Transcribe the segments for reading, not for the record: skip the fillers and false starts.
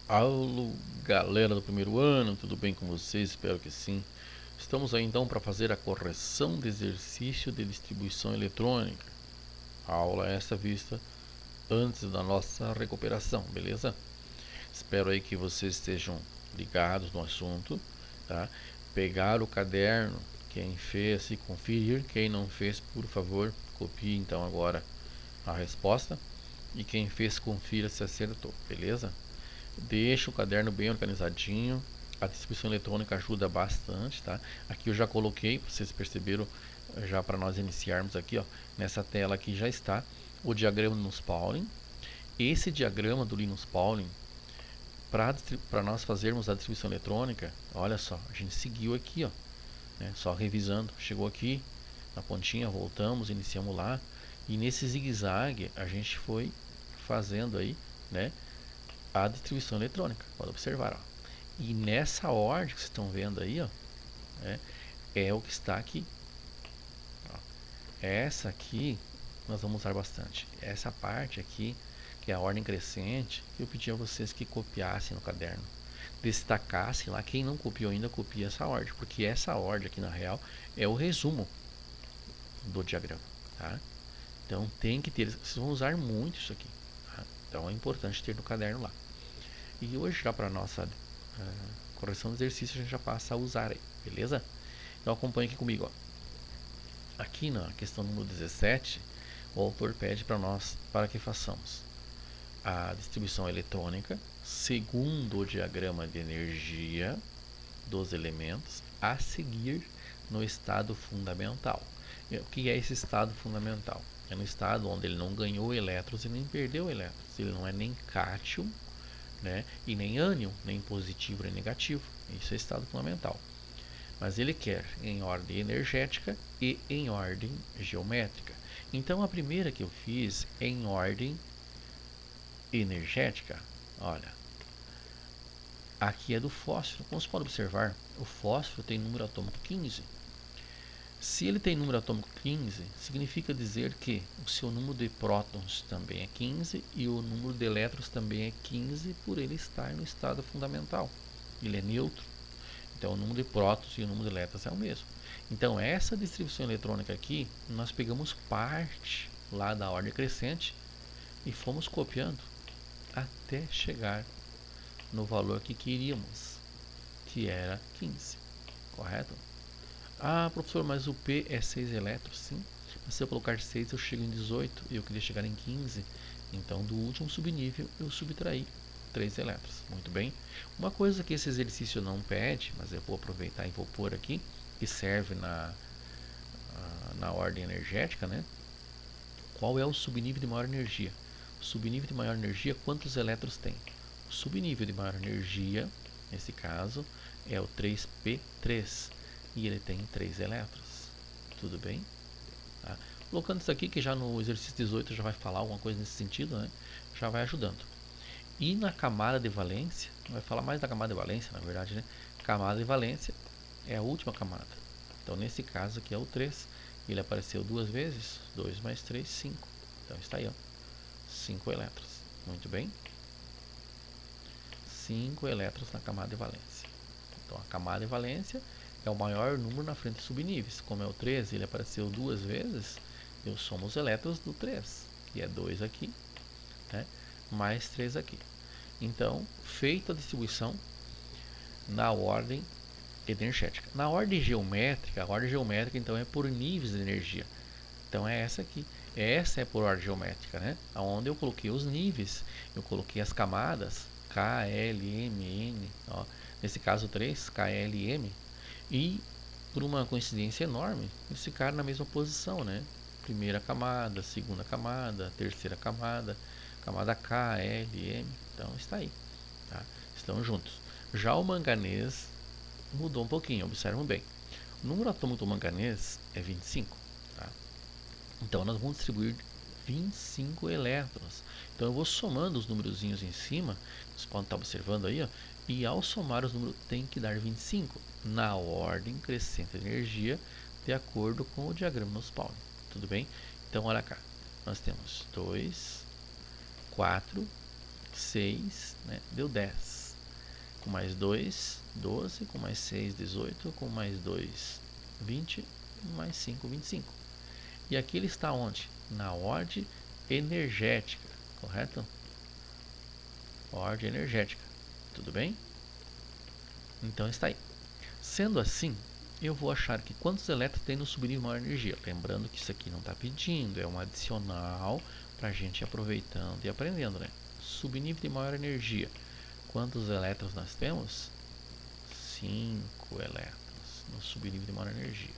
Alô, galera do primeiro ano, tudo bem com vocês? Espero que sim. Estamos aí então para fazer a correção de exercício de distribuição eletrônica. A aula é essa vista antes da nossa recuperação, beleza? Espero aí que vocês estejam ligados no assunto, tá? Pegar o caderno, quem fez e conferir, quem não fez, por favor, copie então agora a resposta e quem fez confira se acertou, beleza? Deixa o caderno bem organizadinho. A distribuição eletrônica ajuda bastante, tá? Aqui eu já coloquei, vocês perceberam, já para nós iniciarmos aqui, ó, nessa tela aqui já está o diagrama do Linus Pauling. Esse diagrama do Linus Pauling, para nós fazermos a distribuição eletrônica, olha só, a gente seguiu aqui, ó, né? Só revisando, chegou aqui na pontinha, voltamos, iniciamos lá, e nesse zigue-zague a gente foi fazendo aí, né, a distribuição eletrônica. Pode observar, ó. E nessa ordem que vocês estão vendo aí, ó, né, é o que está aqui. Ó. Essa aqui nós vamos usar bastante. Essa parte aqui, que é a ordem crescente, que eu pedi a vocês que copiassem no caderno. Destacassem lá. Quem não copiou ainda, copia essa ordem. Porque essa ordem aqui, na real, é o resumo do diagrama. Tá? Então tem que ter. Vocês vão usar muito isso aqui. Tá? Então é importante ter no caderno lá. E hoje, já para a nossa correção do exercício, a gente já passa a usar aí, beleza? Então acompanhe aqui comigo. Ó. Aqui na questão número 17, o autor pede para nós para que façamos a distribuição eletrônica segundo o diagrama de energia dos elementos a seguir no estado fundamental. O que é esse estado fundamental? É no estado onde ele não ganhou elétrons e nem perdeu elétrons. Ele não é nem cátion, né, e nem ânion, nem positivo nem negativo. Isso é estado fundamental. Mas ele quer em ordem energética e em ordem geométrica. Então a primeira que eu fiz é em ordem energética. Olha, aqui é do fósforo. Como você pode observar, o fósforo tem número atômico 15. Se ele tem número atômico 15, significa dizer que o seu número de prótons também é 15 e o número de elétrons também é 15 por ele estar no estado fundamental. Ele é neutro. Então o número de prótons e o número de elétrons é o mesmo. Então essa distribuição eletrônica aqui, nós pegamos parte lá da ordem crescente e fomos copiando até chegar no valor que queríamos, que era 15, correto? Ah, professor, mas o P é 6 elétrons, sim. Mas se eu colocar 6 eu chego em 18 e eu queria chegar em 15. Então do último subnível eu subtraí 3 elétrons. Muito bem. Uma coisa que esse exercício não pede, mas eu vou aproveitar e vou pôr aqui, que serve na ordem energética, né? Qual é o subnível de maior energia? O subnível de maior energia, quantos elétrons tem? O subnível de maior energia, nesse caso, é o 3p3 e ele tem 3 elétrons. Tudo bem? Tá? Colocando isso aqui, que já no exercício 18 já vai falar alguma coisa nesse sentido, né? Já vai ajudando. E na camada de valência, vai falar mais da camada de valência, na verdade, né? Camada de valência é a última camada. Então, nesse caso aqui é o 3. Ele apareceu duas vezes. 2 mais 3, 5. Então, está aí, ó. 5 elétrons. Muito bem. 5 elétrons na camada de valência. Então, a camada de valência é o maior número na frente de subníveis. Como é o 3, ele apareceu duas vezes, eu somo os elétrons do 3, que é 2 aqui, né? Mais 3 aqui. Então, feita a distribuição na ordem energética. Na ordem geométrica, a ordem geométrica então é por níveis de energia. Então é essa aqui. Essa é por ordem geométrica, né? Onde eu coloquei os níveis, eu coloquei as camadas K, L, M, N, ó. Nesse caso 3, K, L, M. E por uma coincidência enorme, eles ficaram na mesma posição, né? Primeira camada, segunda camada, terceira camada, camada K, L, M. Então está aí, tá? Estão juntos. Já o manganês mudou um pouquinho, observam bem. O número atômico do manganês é 25, tá? Então nós vamos distribuir 25 elétrons. Então eu vou somando os numerozinhos em cima, vocês podem estar observando aí, ó, e ao somar os números tem que dar 25 na ordem crescente de energia, de acordo com o diagrama Linus Pauling. Tudo bem? Então olha cá, nós temos 2, 4, 6, né? Deu 10. com mais 2, 12, com mais 6, 18, com mais 2, 20, mais 5, 25. E aqui ele está onde? Na ordem energética, correto? Ordem energética, tudo bem? Então está aí. Sendo assim, eu vou achar que quantos elétrons tem no subnível de maior energia. Lembrando que isso aqui não está pedindo, é um adicional para a gente ir aproveitando e aprendendo, né? Subnível de maior energia. Quantos elétrons nós temos? 5 elétrons no subnível de maior energia.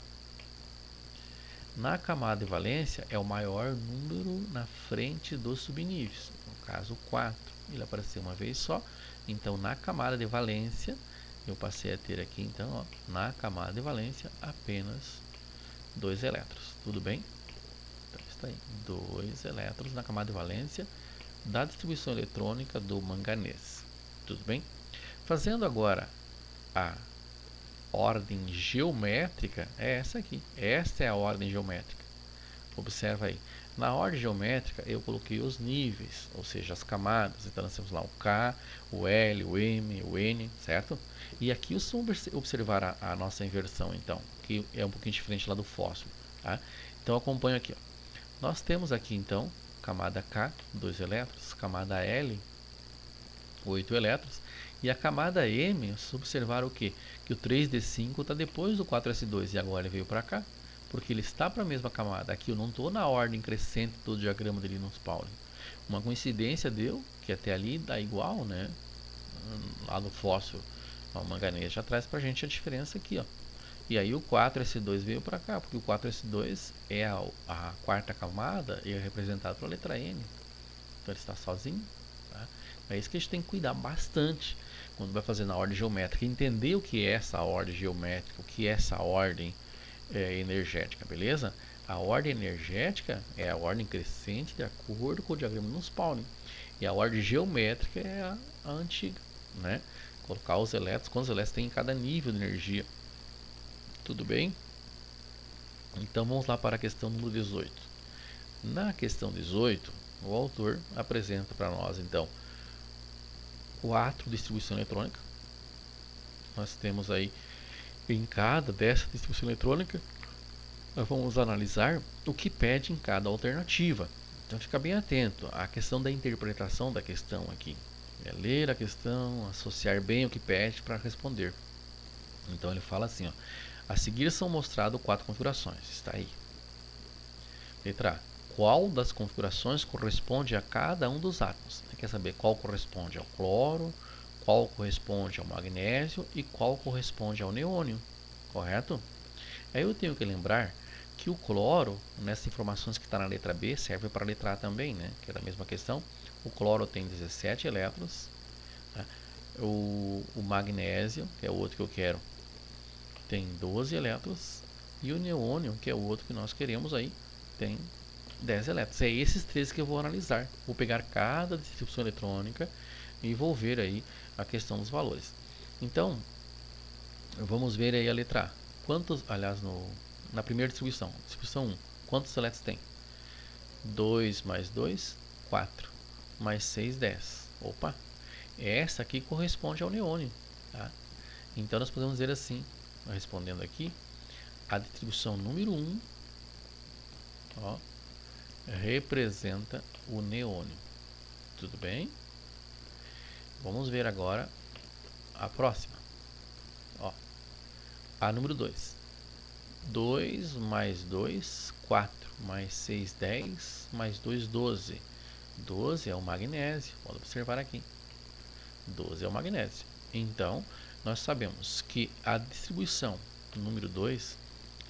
Na camada de valência é o maior número na frente dos subníveis, no caso 4. Ele apareceu uma vez só, então na camada de valência eu passei a ter aqui então, ó, na camada de valência apenas 2 elétrons, tudo bem? Então está aí, 2 elétrons na camada de valência da distribuição eletrônica do manganês, tudo bem? Fazendo agora a ordem geométrica, é essa aqui, esta é a ordem geométrica. Observa aí, na ordem geométrica eu coloquei os níveis, ou seja, as camadas. Então nós temos lá o K, o L, o M, o N, certo? E aqui vocês vão observar a nossa inversão, então, que é um pouquinho diferente lá do fósforo, tá? Então acompanha aqui, ó. Nós temos aqui então camada K, 2 elétrons, camada L, 8 elétrons, e a camada M, vocês observaram o que? Que o 3D5 está depois do 4S2 e agora ele veio para cá, porque ele está para a mesma camada. Aqui eu não estou na ordem crescente do diagrama de Linus Pauling. Uma coincidência deu que até ali dá igual, né? Lá no fósforo, o manganês já traz para a gente a diferença aqui, ó. E aí o 4S2 veio para cá, porque o 4S2 é a quarta camada e é representado pela letra N. Então ele está sozinho. Tá? É isso que a gente tem que cuidar bastante quando vai fazer na ordem geométrica. Entender o que é essa ordem geométrica, o que é essa ordem energética, beleza? A ordem energética é a ordem crescente de acordo com o diagrama de Linus Pauling. E a ordem geométrica é a antiga, né? Colocar os elétrons, quantos elétrons tem em cada nível de energia. Tudo bem? Então vamos lá para a questão número 18. Na questão 18, o autor apresenta para nós então o ato de distribuição eletrônica. Nós temos aí em cada dessa distribuição eletrônica, nós vamos analisar o que pede em cada alternativa. Então fica bem atento à questão da interpretação da questão aqui. É ler a questão, associar bem o que pede para responder. Então ele fala assim, ó, a seguir são mostradas 4 configurações. Está aí. Letra A. Qual das configurações corresponde a cada um dos átomos? Você quer saber qual corresponde ao cloro, qual corresponde ao magnésio e qual corresponde ao neônio, correto? Aí eu tenho que lembrar que o cloro, nessas informações que está na letra B, serve para a letra A também, né? Que é a mesma questão. O cloro tem 17 elétrons, tá? O magnésio, que é o outro que eu quero, tem 12 elétrons. E o neônio, que é o outro que nós queremos aí, tem 10 elétrons. É esses três que eu vou analisar. Vou pegar cada distribuição eletrônica e vou ver aí a questão dos valores. Então, vamos ver aí a letra A. Quantos, aliás, na primeira distribuição, distribuição 1, quantos elétrons tem? 2 mais 2, 4. Mais 6, 10. Opa! Essa aqui corresponde ao neônio. Tá? Então, nós podemos dizer assim, respondendo aqui, a distribuição número 1, ó, representa o neônio. Tudo bem? Vamos ver agora a próxima. Ó, a número 2. 2 mais 2, 4. Mais 6, 10. Mais 2, 12. 12 é o magnésio. Pode observar aqui. 12 é o magnésio. Então, nós sabemos que a distribuição número 2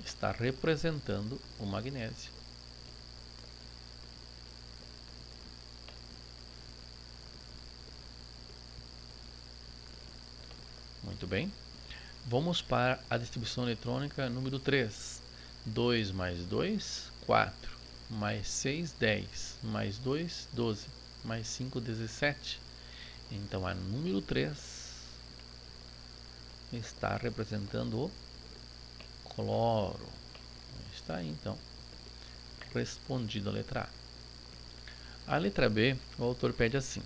está representando o magnésio. Muito bem. Vamos para a distribuição eletrônica número 3. 2 mais 2, 4. Mais 6, 10. Mais 2, 12. Mais 5, 17. Então, a número 3 está representando o cloro. Está aí, então, respondido a letra A. A letra B, o autor pede assim.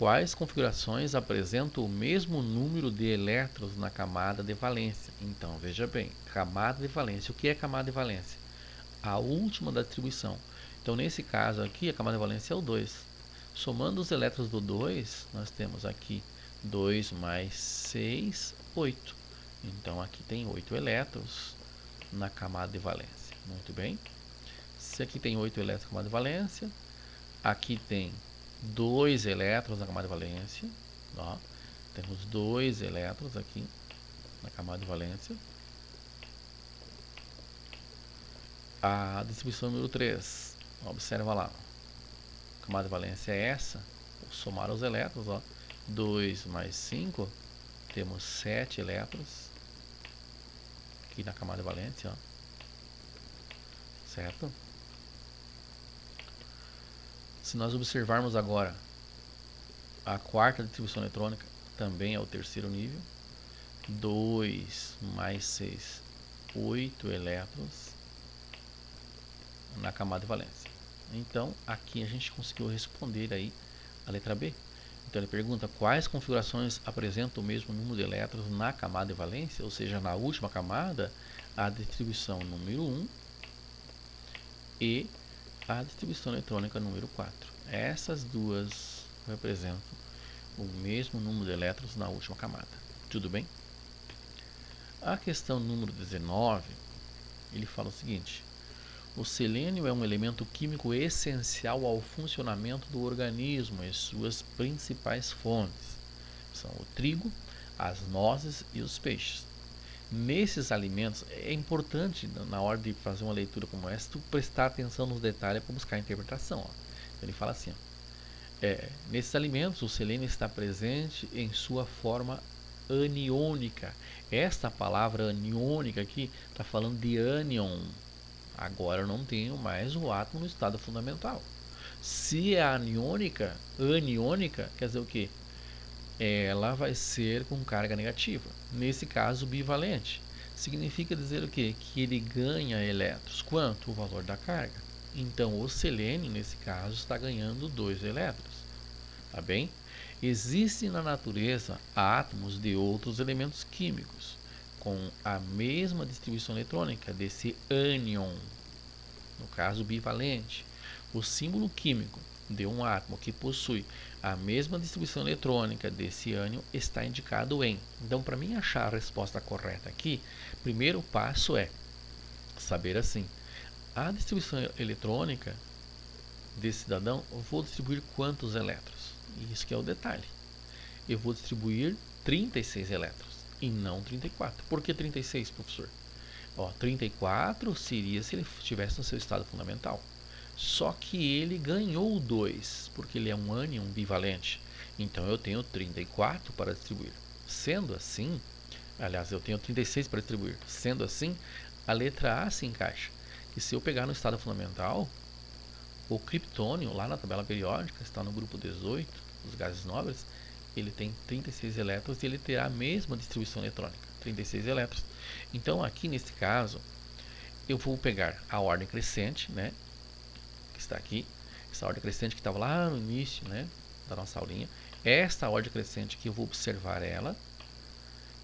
quais configurações apresentam o mesmo número de elétrons na camada de valência? Então, veja bem, camada de valência. O que é camada de valência? A última da distribuição. Então, nesse caso aqui, a camada de valência é o 2. Somando os elétrons do 2, nós temos aqui 2 mais 6, 8. Então, aqui tem 8 elétrons na camada de valência. Muito bem. Se aqui tem 8 elétrons na camada de valência, aqui tem 2 elétrons na camada de valência. Ó, temos 2 elétrons aqui na camada de valência. A distribuição número 3. Observa lá. A camada de valência é essa. Vou somar os elétrons. Ó. 2 mais 5. Temos 7 elétrons aqui na camada de valência. Ó. Certo? Se nós observarmos agora a quarta distribuição eletrônica, também é o terceiro nível. 2 mais 6, 8 elétrons na camada de valência. Então, aqui a gente conseguiu responder aí a letra B. Então, ele pergunta quais configurações apresentam o mesmo número de elétrons na camada de valência, ou seja, na última camada, a distribuição número 1 e a distribuição eletrônica número 4. Essas duas representam o mesmo número de elétrons na última camada. Tudo bem? A questão número 19, ele fala o seguinte: o selênio é um elemento químico essencial ao funcionamento do organismo e suas principais fontes são o trigo, as nozes e os peixes. Nesses alimentos, é importante, na hora de fazer uma leitura como essa, tu prestar atenção nos detalhes para buscar a interpretação. Ó. Então, ele fala assim, ó, nesses alimentos, o selênio está presente em sua forma aniônica. Esta palavra aniônica aqui está falando de ânion. Agora eu não tenho mais o átomo no estado fundamental. Se é aniônica, quer dizer o quê? Ela vai ser com carga negativa. Nesse caso, bivalente. Significa dizer o quê? Que ele ganha elétrons. Quanto? O valor da carga. Então, o selênio, nesse caso, está ganhando 2 elétrons. Tá bem? Existem na natureza átomos de outros elementos químicos com a mesma distribuição eletrônica desse ânion, no caso bivalente. O símbolo químico de um átomo que possui a mesma distribuição eletrônica desse ânion está indicado em. Então, para mim achar a resposta correta aqui, primeiro passo é saber assim: a distribuição eletrônica desse cidadão, eu vou distribuir quantos elétrons? Isso que é o detalhe. Eu vou distribuir 36 elétrons e não 34. Por que 36, professor? 34 seria se ele estivesse no seu estado fundamental. Só que ele ganhou 2, porque ele é um ânion bivalente. Então eu tenho 34 para distribuir. Sendo assim, aliás, eu tenho 36 para distribuir. Sendo assim, a letra A se encaixa. E se eu pegar no estado fundamental, o criptônio, lá na tabela periódica, está no grupo 18, dos gases nobres, ele tem 36 elétrons e ele terá a mesma distribuição eletrônica, 36 elétrons. Então, aqui nesse caso, eu vou pegar a ordem crescente, né, que está aqui, essa ordem crescente que estava lá no início, né, da nossa aulinha. Esta ordem crescente que eu vou observar ela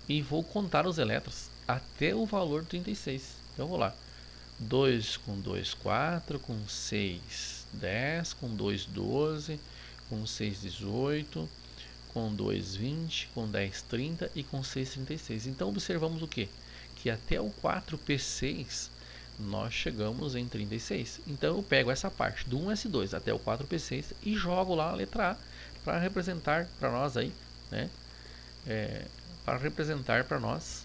e vou contar os elétrons até o valor 36. Então, eu vou lá. 2 com 2, 4, com 6, 10, com 2, 12, com 6, 18, com 2, 20, com 10, 30 e com 6, 36. Então, observamos o quê? Que até o 4P6 nós chegamos em 36. Então, eu pego essa parte do 1S2 até o 4P6 e jogo lá a letra A para representar para nós aí, né? Para representar para nós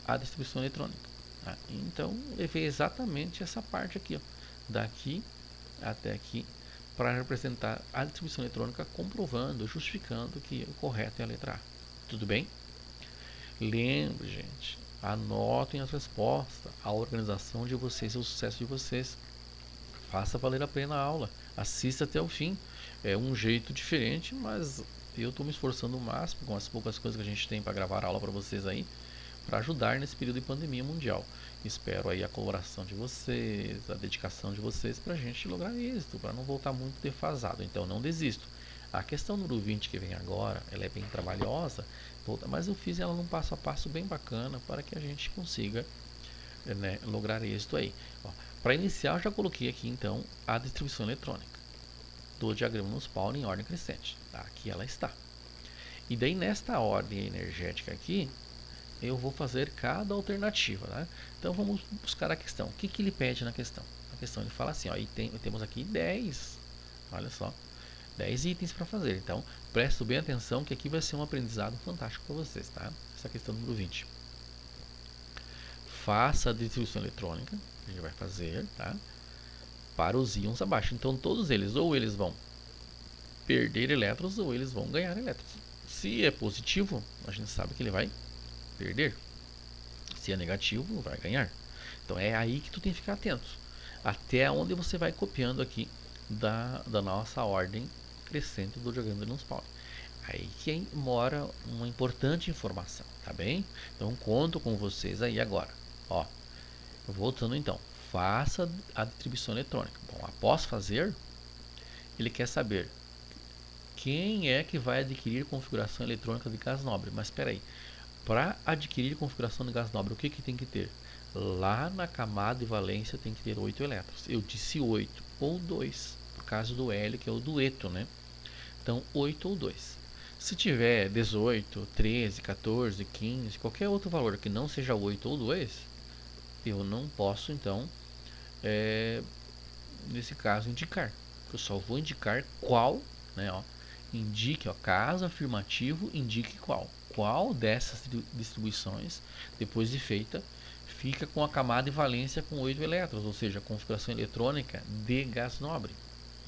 a distribuição eletrônica. Tá? Então, levei exatamente essa parte aqui, ó, daqui até aqui, para representar a distribuição eletrônica, comprovando, justificando que o correto é a letra A. Tudo bem? Lembre, gente, anotem as respostas, a organização de vocês, o sucesso de vocês. Faça valer a pena a aula, assista até o fim. É um jeito diferente, mas eu estou me esforçando o máximo com as poucas coisas que a gente tem para gravar a aula para vocês aí, para ajudar nesse período de pandemia mundial. Espero aí a colaboração de vocês, a dedicação de vocês para a gente lograr êxito, para não voltar muito defasado. Então não desisto. A questão número 20 que vem agora, ela é bem trabalhosa, mas eu fiz ela num passo a passo bem bacana para que a gente consiga, né, lograr êxito aí. Para iniciar, eu já coloquei aqui então a distribuição eletrônica do diagrama no spawn em ordem crescente. Tá? Aqui ela está. E daí nesta ordem energética aqui, eu vou fazer cada alternativa. Né? Então vamos buscar a questão. O que, que ele pede na questão? A questão ele fala assim, ó, e temos aqui 10, olha só, 10 itens para fazer. Então prestem bem atenção que aqui vai ser um aprendizado fantástico para vocês. Tá? Essa questão número 20. Faça a distribuição eletrônica, a gente vai fazer, tá? Para os íons abaixo. Então todos eles, ou eles vão perder elétrons, ou eles vão ganhar elétrons. Se é positivo, a gente sabe que ele vai perder. Se é negativo, vai ganhar. Então é aí que tu tem que ficar atento. Até onde você vai copiando aqui da nossa ordem crescente do diagrama de Newton. Aí que mora uma importante informação, tá bem? Então conto com vocês aí agora. Ó, voltando então, faça a distribuição eletrônica. Bom, após fazer, ele quer saber quem é que vai adquirir configuração eletrônica de gás nobre. Mas espera aí, para adquirir configuração de gás nobre, o que, que tem que ter? Lá na camada de valência tem que ter 8 elétrons. Eu disse 8 ou 2, por causa do L, que é o dueto, né? Então 8 ou 2. Se tiver 18, 13, 14, 15, qualquer outro valor que não seja 8 ou 2, eu não posso então, nesse caso, indicar. Eu só vou indicar qual, né, ó, indique, ó, caso afirmativo, indique qual dessas distribuições, depois de feita, fica com a camada de valência com 8 elétrons, ou seja, configuração eletrônica de gás nobre.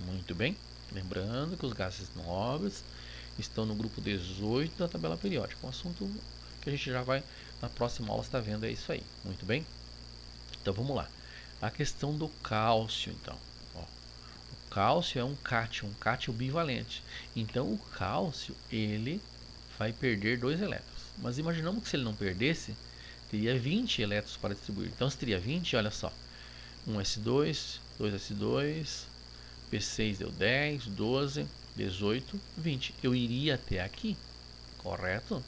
Muito bem, lembrando que os gases nobres estão no grupo 18 da tabela periódica, um assunto que a gente já vai na próxima aula estar vendo, é isso aí. Muito bem, então vamos lá. A questão do cálcio, então, ó, o cálcio é um cátion bivalente. Então o cálcio ele vai perder 2 elétrons, mas imaginamos que se ele não perdesse, teria 20 elétrons para distribuir. Então se teria 20, olha só, 1s2, 2s2, P6 deu 10, 12, 18, 20. Eu iria até aqui, correto?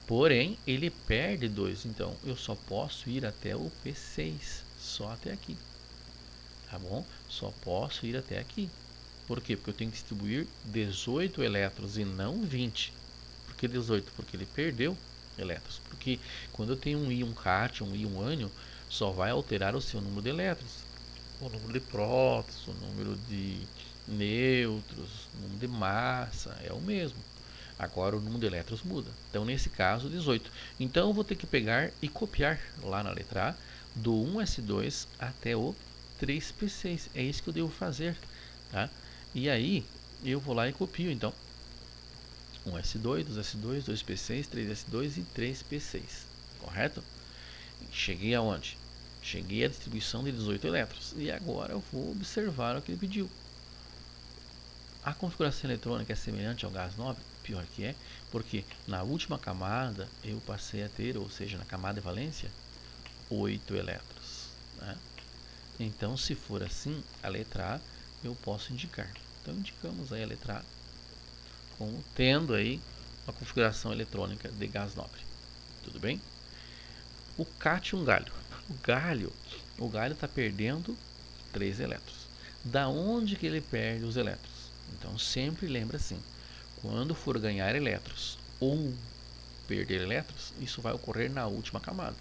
Porém, ele perde 2, então eu só posso ir até o P6, só até aqui. Tá bom? Só posso ir até aqui. Por quê? Porque eu tenho que distribuir 18 elétrons e não 20. Por que 18? Porque ele perdeu elétrons. Porque quando eu tenho um íon cátion, um íon ânion, só vai alterar o seu número de elétrons. O número de prótons, o número de nêutrons, o número de massa é o mesmo. Agora o número de elétrons muda. Então nesse caso 18. Então eu vou ter que pegar e copiar lá na letra A do 1s2 até o 3p6. É isso que eu devo fazer, tá? E aí eu vou lá e copio então 1s2, 2s2, 2p6, 3s2 e 3p6. Correto? Cheguei aonde? Cheguei à distribuição de 18 elétrons. E agora eu vou observar o que ele pediu. A configuração eletrônica é semelhante ao gás nobre? Pior que é, porque na última camada eu passei a ter, ou seja, na camada de valência, 8 elétrons. Né? Então, se for assim, a letra A eu posso indicar. Então, indicamos aí a letra A como tendo aí uma configuração eletrônica de gás nobre. Tudo bem? O cátion galho. O galho está perdendo 3 elétrons. Da onde que ele perde os elétrons? Então sempre lembra assim, quando for ganhar elétrons ou perder elétrons, isso vai ocorrer na última camada.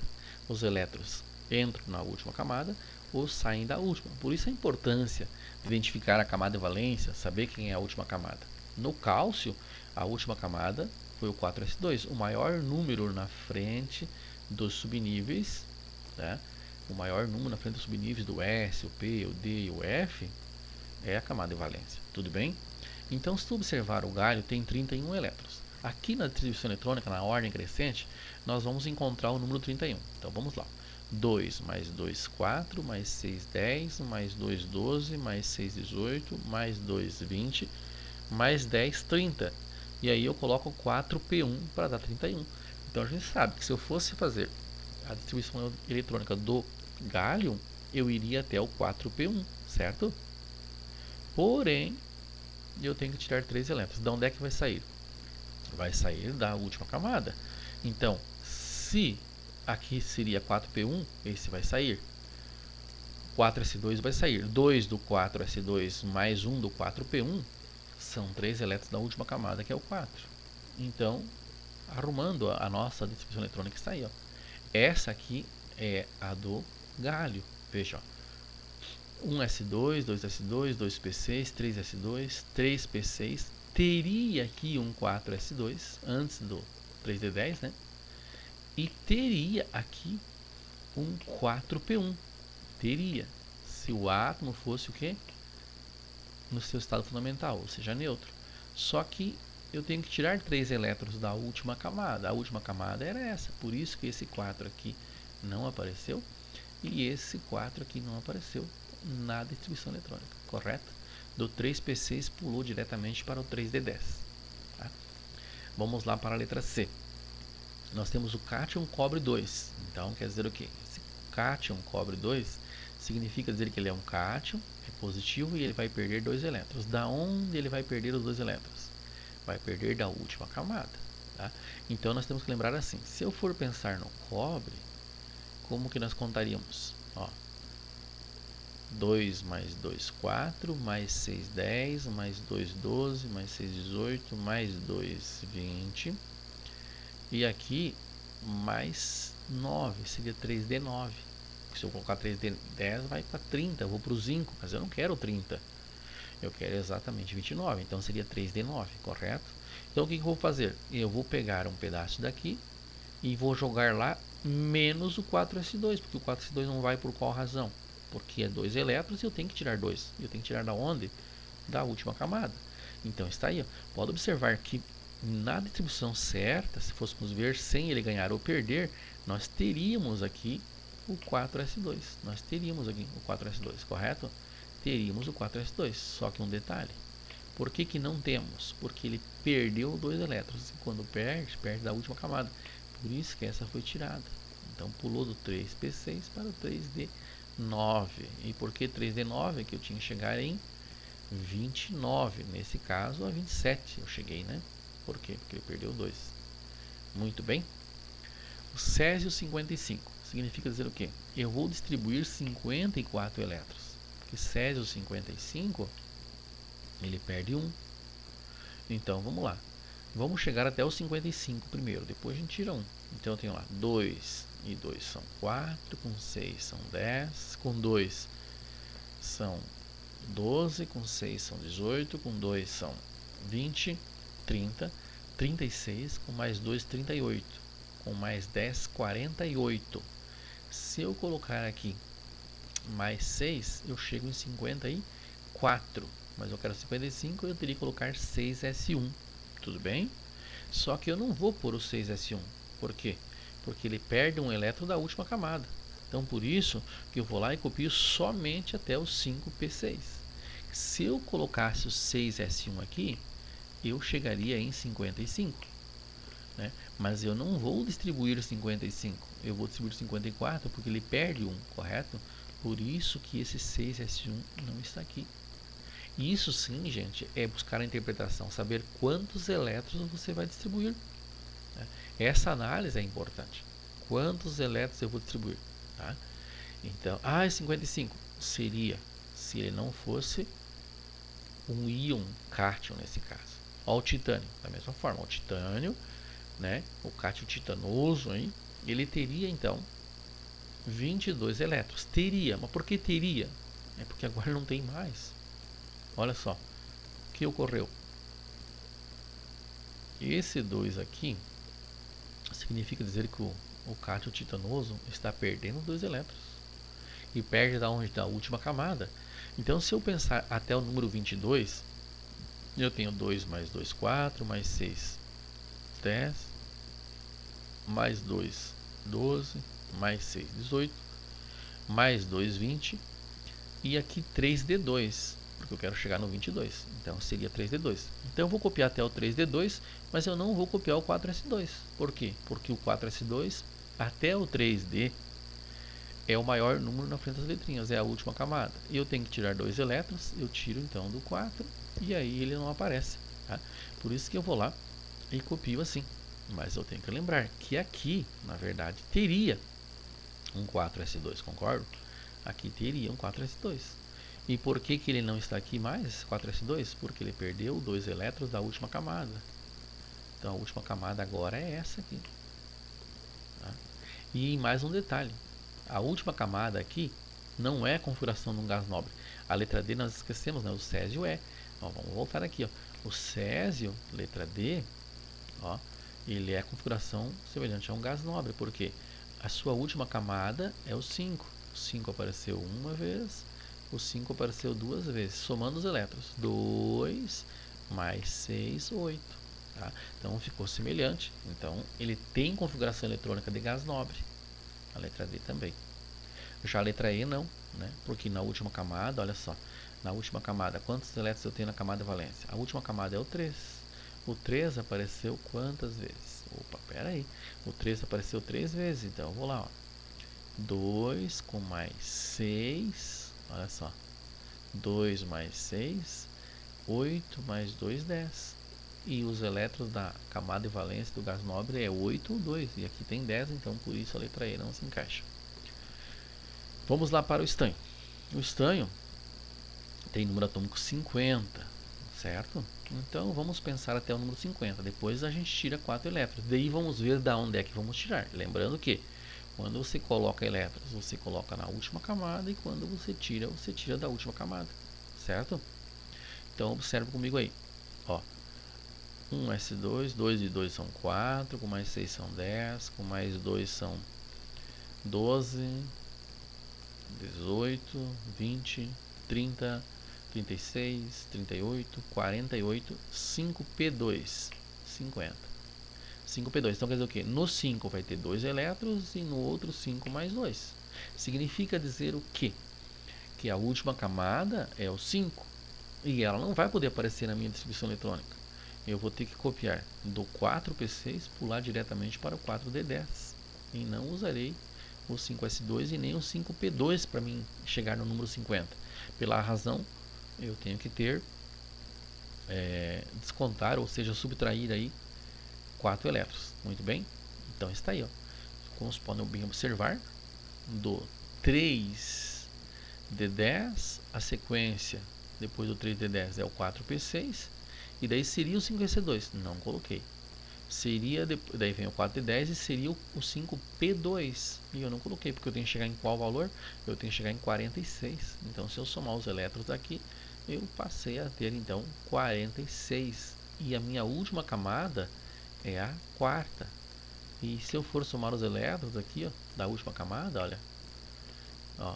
Os elétrons entram na última camada ou saem da última. Por isso a importância de identificar a camada de valência, saber quem é a última camada. No cálcio, a última camada foi o 4s2, o maior número na frente dos subníveis, né? O maior número na frente dos subníveis do S, o P, o D e o F é a camada de valência. Tudo bem? Então, se tu observar o galho, tem 31 elétrons. Aqui na distribuição eletrônica, na ordem crescente, nós vamos encontrar o número 31. Então, vamos lá. 2 mais 2, 4, mais 6, 10, mais 2, 12, mais 6, 18, mais 2, 20, mais 10, 30. E aí eu coloco 4P1 para dar 31. Então, a gente sabe que se eu fosse fazer a distribuição eletrônica do galho, eu iria até o 4P1, certo? Porém, e eu tenho que tirar 3 elétrons. De onde é que vai sair? Vai sair da última camada. Então, se aqui seria 4p1, esse vai sair. 4s2 vai sair. 2 do 4s2 mais 1 do 4p1 são 3 elétrons da última camada, que é o 4. Então, arrumando a nossa distribuição eletrônica, está aí. Ó. Essa aqui é a do galho. Veja, ó. 1s2, 2s2, 2p6, 3s2, 3p6. Teria aqui um 4s2 antes do 3d10, né? E teria aqui um 4p1. Teria, se o átomo fosse o quê? No seu estado fundamental, ou seja, neutro. Só que eu tenho que tirar 3 elétrons da última camada. A última camada era essa, por isso que esse 4 aqui não apareceu e esse 4 aqui não apareceu na distribuição eletrônica, correto? Do 3p6 pulou diretamente para o 3d10. Tá? Vamos lá para a letra C. Nós temos o cátion cobre 2. Então quer dizer o quê? Esse cátion cobre 2 significa dizer que ele é um cátion, é positivo e ele vai perder 2 elétrons. Da onde ele vai perder os 2 elétrons? Vai perder da última camada. Tá? Então nós temos que lembrar assim, se eu for pensar no cobre, como que nós contaríamos? Ó, 2 mais 2, 4, mais 6, 10, mais 2, 12, mais 6, 18, mais 2, 20. E aqui, mais 9, seria 3D9. Se eu colocar 3D10, vai para 30, eu vou para o 5, mas eu não quero 30. Eu quero exatamente 29, então seria 3D9, correto? Então o que eu vou fazer? Eu vou pegar um pedaço daqui e vou jogar lá menos o 4s2, porque o 4s2 não vai por qual razão? Porque é 2 elétrons e eu tenho que tirar 2. Eu tenho que tirar da onde? Da última camada. Então está aí. Ó. Pode observar que na distribuição certa, se fôssemos ver sem ele ganhar ou perder, nós teríamos aqui o 4s2. Nós teríamos aqui o 4s2, correto? Teríamos o 4s2, só que um detalhe. Por que que não temos? Porque ele perdeu 2 elétrons. E quando perde, perde da última camada. Por isso que essa foi tirada. Então pulou do 3p6 para o 3d9. E por que 3d9? É que eu tinha que chegar em 29. Nesse caso, a 27 eu cheguei, né? Por quê? Porque ele perdeu 2. Muito bem. O Césio 55 significa dizer o quê? Eu vou distribuir 54 elétrons. Porque Césio 55, ele perde 1. Então, vamos lá. Vamos chegar até o 55 primeiro, depois a gente tira 1. Então eu tenho lá 2 e 2 são 4, com 6 são 10, com 2 são 12, com 6 são 18, com 2 são 20, 30, 36, com mais 2, 38, com mais 10, 48. Se eu colocar aqui mais 6, eu chego em 54, mas eu quero 55, eu teria que colocar 6s1, tudo bem? Só que eu não vou pôr o 6s1, por quê? Porque ele perde um elétron da última camada. Então por isso que eu vou lá e copio somente até o 5p6. Se eu colocasse o 6s1 aqui, eu chegaria em 55. Né? Mas eu não vou distribuir 55, eu vou distribuir 54 porque ele perde 1, correto? Por isso que esse 6s1 não está aqui. Isso sim, gente, é buscar a interpretação, saber quantos elétrons você vai distribuir. Né? Essa análise é importante. Quantos elétrons eu vou distribuir? Tá? Então, é 55. Seria se ele não fosse um íon cátion nesse caso. Olha o titânio, da mesma forma, o titânio, né, o cátion titanoso, hein, ele teria então 22 elétrons. Teria, mas por que teria? É porque agora não tem mais. Olha só, o que ocorreu? Esse 2 aqui significa dizer que o cátion titanoso está perdendo 2 elétrons. E perde da onde? Da última camada. Então, se eu pensar até o número 22, eu tenho 2 mais 2, 4, mais 6, 10, mais 2, 12, mais 6, 18, mais 2, 20, e aqui 3D2, porque eu quero chegar no 22, então seria 3D2. Então eu vou copiar até o 3D2, mas eu não vou copiar o 4S2. Por quê? Porque o 4S2 até o 3D é o maior número na frente das letrinhas, é a última camada. E eu tenho que tirar 2 elétrons, eu tiro então do 4 e aí ele não aparece, tá? Por isso que eu vou lá e copio assim. Mas eu tenho que lembrar que aqui, na verdade, teria um 4s2, concordo? Aqui teria um 4s2. E por que ele não está aqui mais, 4s2? Porque ele perdeu 2 elétrons da última camada. Então a última camada agora é essa aqui. Tá? E mais um detalhe. A última camada aqui não é a configuração de um gás nobre. A letra D nós esquecemos, né? O césio é. Ó, vamos voltar aqui. Ó. O césio, letra D, ó, ele é a configuração semelhante a um gás nobre. Por quê? A sua última camada é o 5. O 5 apareceu uma vez, o 5 apareceu 2 vezes. Somando os elétrons. 2 mais 6, 8. Tá? Então ficou semelhante. Então ele tem configuração eletrônica de gás nobre. A letra D também. Já a letra E não, né? Porque na última camada, olha só, na última camada, quantos elétrons eu tenho na camada valência? A última camada é o 3. O 3 apareceu quantas vezes? Opa, pera aí. O 3 apareceu 3 vezes, então eu vou lá, ó. 2 com mais 6, olha só. 2 mais 6, 8 mais 2, 10. E os elétrons da camada de valência do gás nobre é 8 ou 2. E aqui tem 10, então por isso a letra E não se encaixa. Vamos lá para o estanho. O estanho tem número atômico 50, certo? Então vamos pensar até o número 50. Depois a gente tira 4 elétrons. Daí vamos ver da onde é que vamos tirar. Lembrando que quando você coloca elétrons, você coloca na última camada, e quando você tira da última camada, certo? Então observe comigo aí. Ó, 1s2, 2 e 2 são 4, com mais 6 são 10, com mais 2 são 12, 18, 20, 30, 36, 38, 48, 5p2, 50. 5p2, então quer dizer o quê? No 5 vai ter 2 elétrons e no outro 5 mais 2. Significa dizer o quê? Que a última camada é o 5 e ela não vai poder aparecer na minha distribuição eletrônica. Eu vou ter que copiar do 4p6, pular diretamente para o 4d10 e não usarei o 5s2 e nem o 5p2 para mim chegar no número 50. Pela razão, eu tenho que ter descontar, ou seja, subtrair aí 4 elétrons. Muito bem? Então está aí, ó. Como vocês podem bem observar, do 3d10, a sequência depois do 3d10 é o 4p6, e daí seria o 5s2, não coloquei. Seria, daí vem o 4d10 e seria o 5p2, e eu não coloquei porque eu tenho que chegar em qual valor? Eu tenho que chegar em 46. Então se eu somar os elétrons aqui, eu passei a ter então 46, e a minha última camada é a quarta. E se eu for somar os elétrons aqui, ó, da última camada, olha, ó,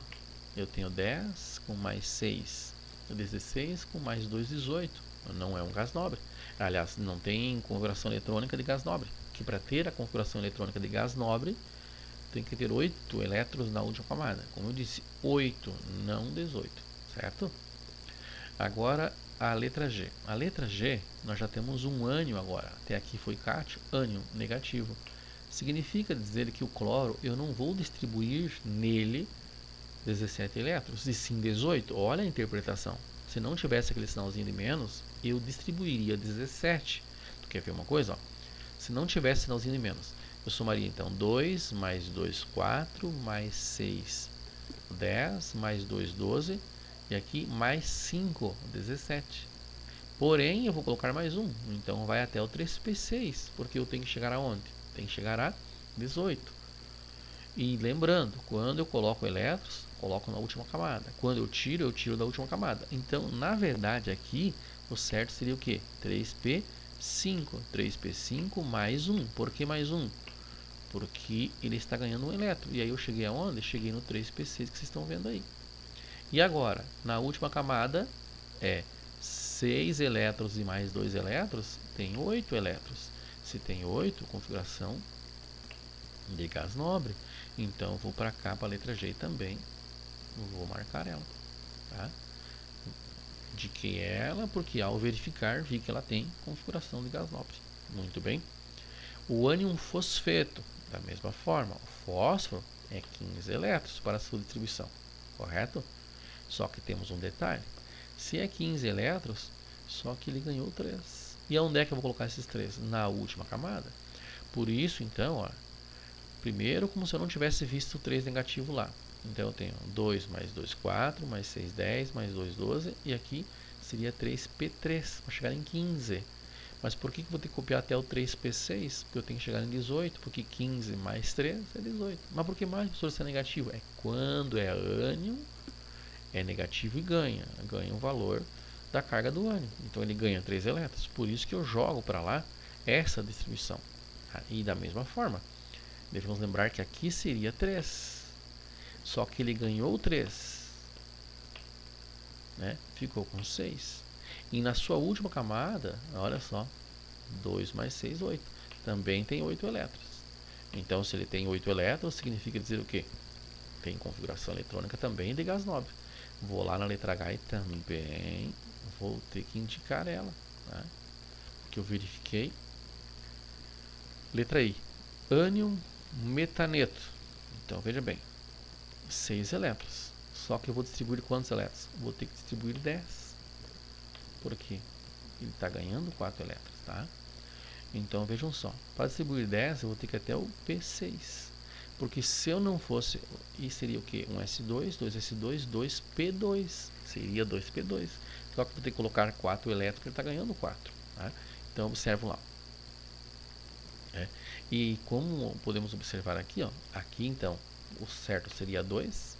eu tenho 10 com mais 6, 16 com mais 2, 18. Não é um gás nobre. Aliás, não tem configuração eletrônica de gás nobre. Que para ter a configuração eletrônica de gás nobre, tem que ter 8 elétrons na última camada. Como eu disse, 8, não 18, certo? Agora a letra G. A letra G, nós já temos um ânion agora. Até aqui foi cátion, ânion negativo. Significa dizer que o cloro, eu não vou distribuir nele 17 elétrons, e sim 18. Olha a interpretação. Se não tivesse aquele sinalzinho de menos, eu distribuiria 17. Tu quer ver uma coisa? Ó? Se não tivesse sinalzinho de menos, eu somaria então 2 mais 2, 4, mais 6, 10, mais 2, 12, e aqui mais 5, 17. Porém, eu vou colocar mais um, então vai até o 3p6, porque eu tenho que chegar aonde? Tem que chegar a 18. E lembrando, quando eu coloco elétrons, coloco na última camada. Quando eu tiro da última camada. Então, na verdade, aqui, o certo seria o quê? 3p5. 3p5 mais 1. Por que mais 1? Porque ele está ganhando um elétron. E aí eu cheguei aonde? Cheguei no 3p6 que vocês estão vendo aí. E agora, na última camada, é 6 elétrons e mais 2 elétrons, tem 8 elétrons. Se tem 8, configuração de gás nobre. Então, vou para cá, para a letra G também. Vou marcar ela. Tá? Indiquei ela porque ao verificar, vi que ela tem configuração de gás nobre. Muito bem. O ânion fosfeto, da mesma forma. O fósforo é 15 elétrons para a sua distribuição. Correto? Só que temos um detalhe. Se é 15 elétrons, Só que ele ganhou 3. E onde é que eu vou colocar esses 3? Na última camada. Por isso, então, ó, primeiro como se eu não tivesse visto o 3 negativo lá. Então eu tenho 2 mais 2, 4, mais 6, 10, mais 2, 12. E aqui seria 3P3, para chegar em 15. Mas por que eu vou ter que copiar até o 3P6? Porque eu tenho que chegar em 18, porque 15 mais 3 é 18. Mas por que mais, professor, se é negativo? É quando é ânion, é negativo e ganha um valor da carga do ânion. Então ele ganha 3 elétrons. Por isso que eu jogo para lá essa distribuição. E da mesma forma, devemos lembrar que aqui seria 3. Só que ele ganhou 3. Né? Ficou com 6. E na sua última camada, olha só, 2 mais 6, 8. Também tem 8 elétrons. Então, se ele tem 8 elétrons, significa dizer o quê? Tem configuração eletrônica também de gás nobre. Vou lá na letra H e também vou ter que indicar ela. Tá? Porque eu verifiquei. Letra I. Ânion metaneto. Então, veja bem. 6 elétrons. Só que eu vou distribuir quantos elétrons? Vou ter que distribuir 10. Por quê? Ele está ganhando 4 elétrons, tá? Então vejam só, para distribuir 10 eu vou ter que ir até o P6. Porque se eu não fosse, e seria o que? Um S2, 2S2, 2P2. Seria 2P2. Só que eu vou ter que colocar 4 elétrons, ele está ganhando 4. Tá? Então observam lá. E como podemos observar aqui, ó, aqui então o certo seria 2.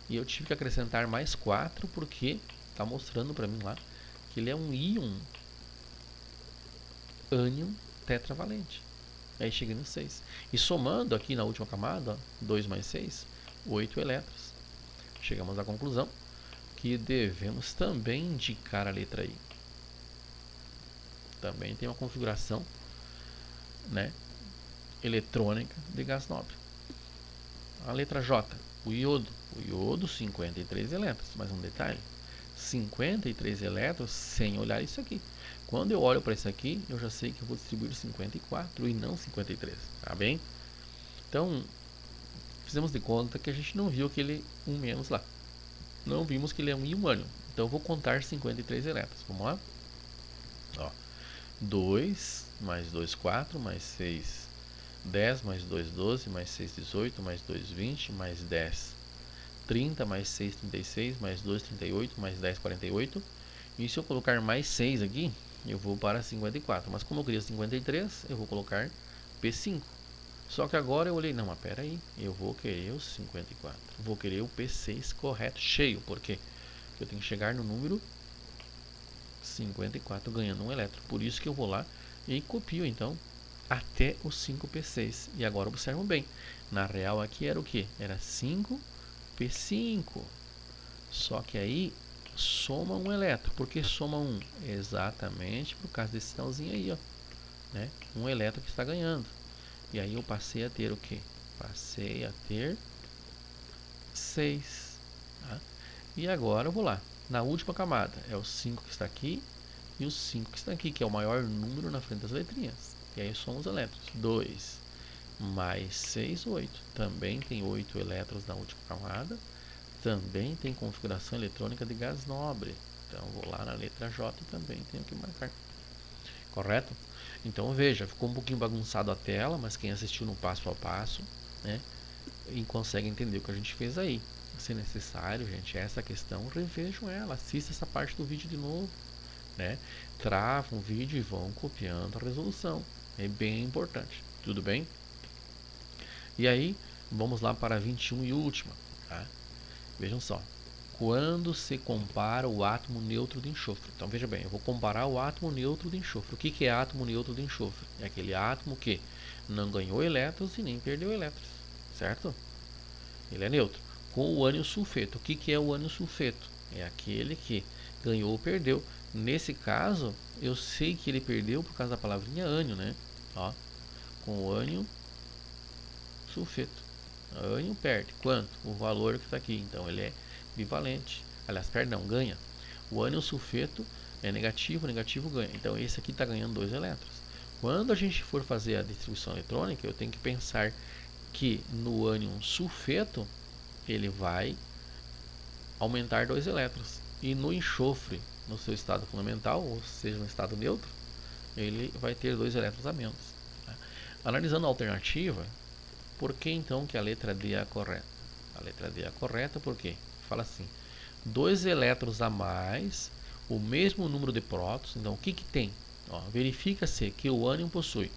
E eu tive que acrescentar mais 4 porque está mostrando para mim lá que ele é um íon ânion tetravalente. Aí cheguei no 6. E somando aqui na última camada, 2 mais 6, 8 elétrons. Chegamos à conclusão que devemos também indicar a letra I. Também tem uma configuração, né, eletrônica de gás nobre. A letra J, o iodo. O iodo, 53 elétrons. Mas um detalhe, 53 elétrons sem olhar isso aqui. Quando eu olho para isso aqui, eu já sei que eu vou distribuir 54 e não 53, tá bem? Então, fizemos de conta que a gente não viu aquele 1 menos lá. Não vimos que ele é um íon ânion. Então, eu vou contar 53 elétrons. Vamos lá? Ó, 2 mais 2, 4, mais 6, 10, mais 2, 12, mais 6, 18, mais 2, 20, mais 10, 30, mais 6, 36, mais 2, 38, mais 10, 48. E se eu colocar mais 6 aqui, eu vou para 54. Mas como eu queria 53, eu vou colocar P5. Só que agora eu olhei, não, mas pera aí, eu vou querer o 54. Vou querer o P6 correto, cheio. Por quê? Porque eu tenho que chegar no número 54 ganhando um elétron. Por isso que eu vou lá e copio, então, até o 5P6. E agora observam bem. Na real aqui era o que? Era 5P5. Só que aí soma um elétron. Por que soma um? Exatamente por causa desse sinalzinho aí, ó. Né? Um elétron que está ganhando. E aí eu passei a ter o que? Passei a ter 6. Tá? E agora eu vou lá. Na última camada é o 5 que está aqui e o 5 que está aqui, que é o maior número na frente das letrinhas. E aí somos os elétrons. 2 mais 6, 8. Também tem 8 elétrons na última camada. Também tem configuração eletrônica de gás nobre. Então vou lá na letra J e também tenho que marcar. Correto? Então veja, ficou um pouquinho bagunçado a tela, mas quem assistiu no passo a passo, né, e consegue entender o que a gente fez aí. Se necessário, gente, essa questão, revejam ela, assista essa parte do vídeo de novo, né? Travam o vídeo e vão copiando a resolução. É bem importante. Tudo bem? E aí, vamos lá para a 21 e última, tá? Vejam só, quando se compara o átomo neutro de enxofre. Então veja bem, eu vou comparar o átomo neutro de enxofre. O que é átomo neutro de enxofre? É aquele átomo que não ganhou elétrons e nem perdeu elétrons, certo? Ele é neutro. Com o ânion sulfeto. O que é o ânion sulfeto? É aquele que ganhou ou perdeu. Nesse caso, eu sei que ele perdeu por causa da palavrinha ânion, né? Ó, com o ânion sulfeto. Ânion perde. Quanto? O valor que está aqui. Então ele é bivalente. Aliás, perdão, ganha. O ânion sulfeto é negativo, negativo ganha. Então esse aqui está ganhando 2 elétrons. Quando a gente for fazer a distribuição eletrônica, eu tenho que pensar que no ânion sulfeto ele vai aumentar 2 elétrons. E no enxofre no seu estado fundamental, ou seja, no estado neutro, ele vai ter 2 elétrons a menos. Analisando a alternativa, por que então que a letra D é a correta? A letra D é a correta porque fala assim: 2 elétrons a mais, o mesmo número de prótons. Então o que tem? Verifica-se que o ânion possui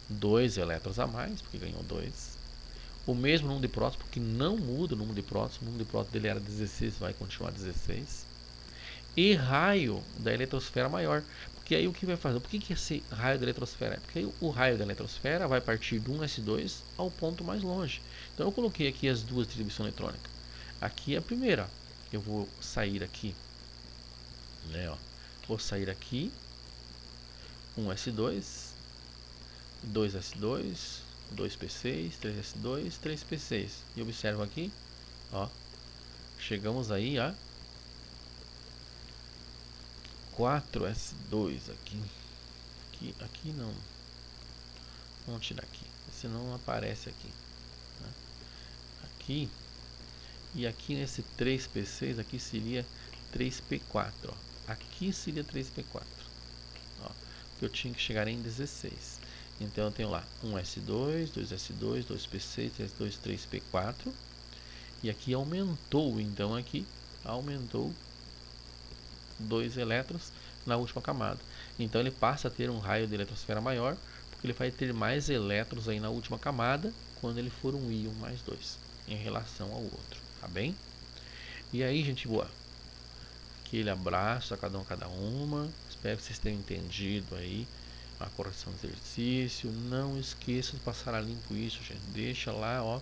2 elétrons a mais, porque ganhou 2, o mesmo número de prótons, porque não muda o número de prótons. O número de prótons dele era 16, vai continuar 16. E raio da eletrosfera maior. Porque aí o que vai fazer? Por que esse raio da eletrosfera? Porque aí o raio da eletrosfera vai partir do 1s2 ao ponto mais longe. Então eu coloquei aqui as duas distribuições eletrônicas. Aqui é a primeira. Eu vou sair aqui, né, ó. Vou sair aqui, 1s2, 2s2, 2p6, 3s2, 3p6. E observa aqui, ó, chegamos aí a 4s2 aqui. Aqui não. Vamos tirar aqui, senão aparece aqui, né? Aqui. E aqui nesse 3p6 aqui seria 3p4, ó. Aqui seria 3p4, ó, que eu tinha que chegar em 16. Então eu tenho lá 1s2, 2s2, 2p6, 3s2, 3p4. E aqui aumentou, então aqui aumentou 2 elétrons na última camada. Então ele passa a ter um raio de eletrosfera maior, porque ele vai ter mais elétrons aí na última camada quando ele for um íon mais 2 em relação ao outro, tá bem? E aí, gente boa, aquele abraço a cada um, cada uma. Espero que vocês tenham entendido aí a correção do exercício. Não esqueça de passar a limpo isso, gente. Deixa lá, ó,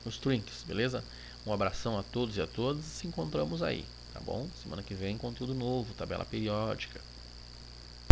nos trinks, beleza? Um abração a todos e a todas. Se encontramos aí, tá bom? Semana que vem conteúdo novo, tabela periódica.